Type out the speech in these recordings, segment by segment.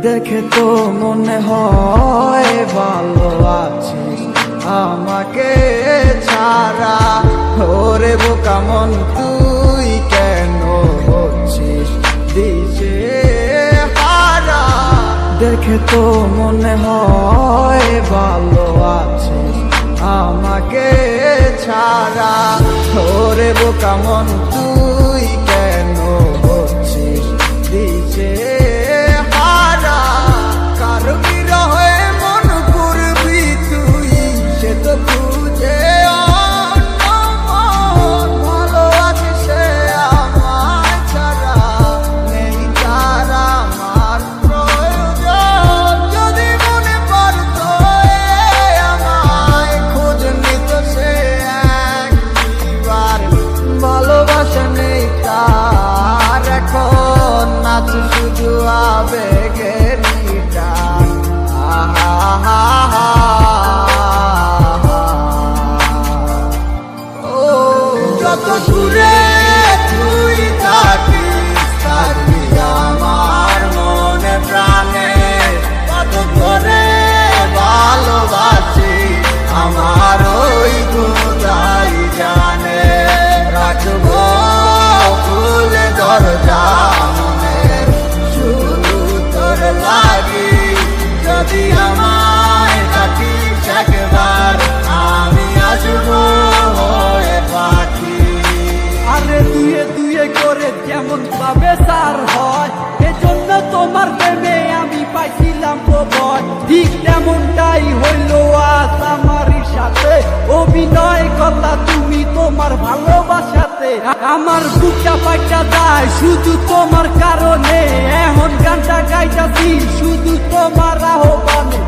দেখে তো মনে হয় ভালো আছিস আমাকে ছাড়া। ওরে বোকা মন তুই কেন হচ্ছিস দিশে হারা। দেখে তো মনে হয় ভালো আছিস আমাকে ছাড়া। ওরে বোকা মন তুই কেন হচ্ছিস দিশে হারা। কার বিরহে মন করবি তুই সে তো খুঁজে ভালো আছে সে আমায় ছাড়া। নেই তার আমার প্রয়োজন। যদি মনে পড়ত আমায় খোঁজ নিত সে একবার। ভালোবাসা নেই তার এখন আছে শুধু আবেগের টান। ও যত দূরে তুই থাকিস থাকবি আমার মনে প্রাণে। কত করে ভালোবাসি আমার ওই খোদাই জানে। রাখবো খুলে দরজা মনের শুধু তোর লাগি। যদি আমায় ডাকিস একবার আমি আসবো হয়ে পাখি। আরে দুয়ে দুয়ে করে যেমন ভাবে সার হয়, এজন্য তোমার প্রেমে আমি পাইছিলাম তো ভয়। ঠিক তেমনটাই হইল আজ আমারই সাথে। অভিনয় করলা তুমি তোমার ভালোবাসাতে। আমার বুকটা পাইটা যায় শুধু তোমার কারণে। এখন গানটা গাইতাছি শুধু তোমার আহ্বানে।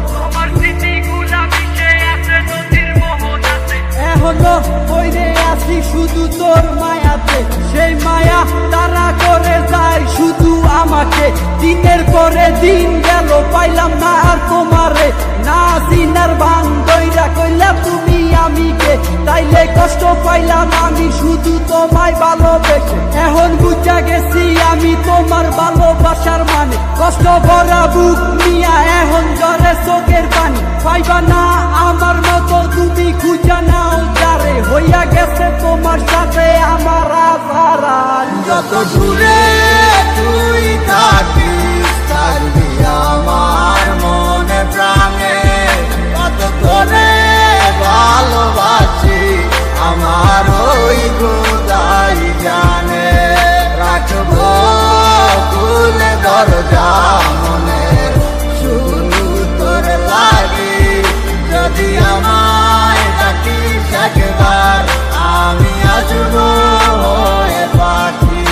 এখনো বইরে আছি শুধু তোর মায়াতে। সেই মায়া তারা করে যায় শুধু আমাকে। দিনের পরে দিন গেল পাইলাম না আর তোমারে। না সিনার ভাঙ দইরা কইলা তুমি আমিকে। তাইলে কষ্ট পাইলাম আমি শুধু তোমায় ভালোবেসে। এখন বুঝা গেছি আমি তোমার ভালোবাসার মানে। কষ্ট ভরা বুক নিয়া এখন জ্বরে চোখের পানি। পাইবা না আমার মতো তুমি খুঁজা নাও যারে। হইয়া গেছে তোমার সাথে আমার আধারা। যত দূরে তুই থাকিস থাকবি আমার মনে প্রাণে। কত করে ভালোবাসি আমার ওই খোদাই জানে। রাখবো খুলে দরজা মনের শুধু তোর লাগি। যদি আমায় ডাকিস একবার আমি আসবো হয়ে পাখি।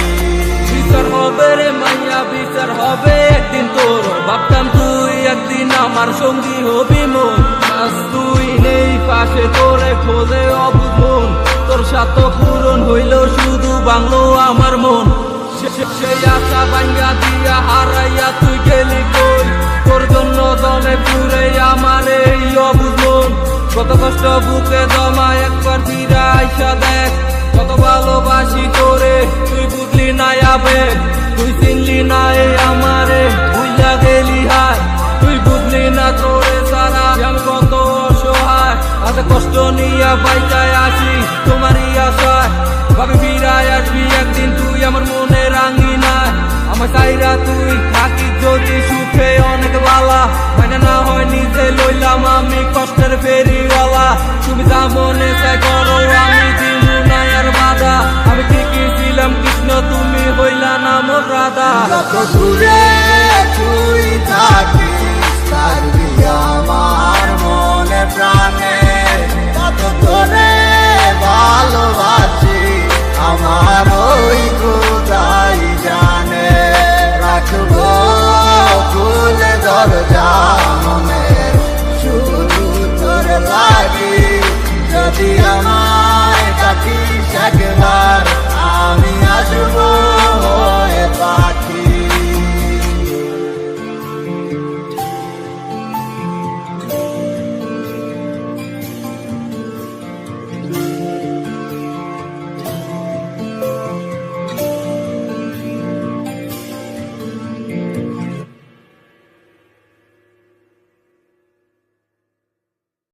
বিচার হবে রে মাইয়া বিচার হবে একদিন তোর। ভাবতাম তুই একদিন আমার সঙ্গী হবি মন। আজ তুই নেই পাশে তোরে খোঁজে অবুঝ মন। তোর সাথে পূরণ হইল শুধু বাংলো আমার মন। সেই আশা ভাঙ্গা দিয়া হারাইয়া তুই গেলি কই। তোর জন্য দলে পুরে আমার এই অবুঝ মন। কত কষ্ট বুকে জমা একবার ফিরে আইসা দেখ। কত ভালোবাসি তোরে তুই বুঝলি না আবেগ। তুই চিনলি না এই আমারে ভুইলা গেলি হায়। তুই বুঝলি না তোরে সারা আমি কত অসহায়। আজ কষ্ট নিয়া বাইচায় আসি তোমারই আশায়। ভাবি ফিরায় আসবি একদিন তুই আমার মনে রাঙিনায়। আমার চাইরা তুই থাকিস যদি সুখে অনেক বালা। মানে না হয় নিজে লইলাম আমি কষ্টের ফেরিওয়ালা। তুমি যা মনে চাই করো আমি দিমু না আর বাধা। আমি ঠিকই ছিলাম কৃষ্ণ তুমি হইলা না মোর রাধা। যত দূরে তুই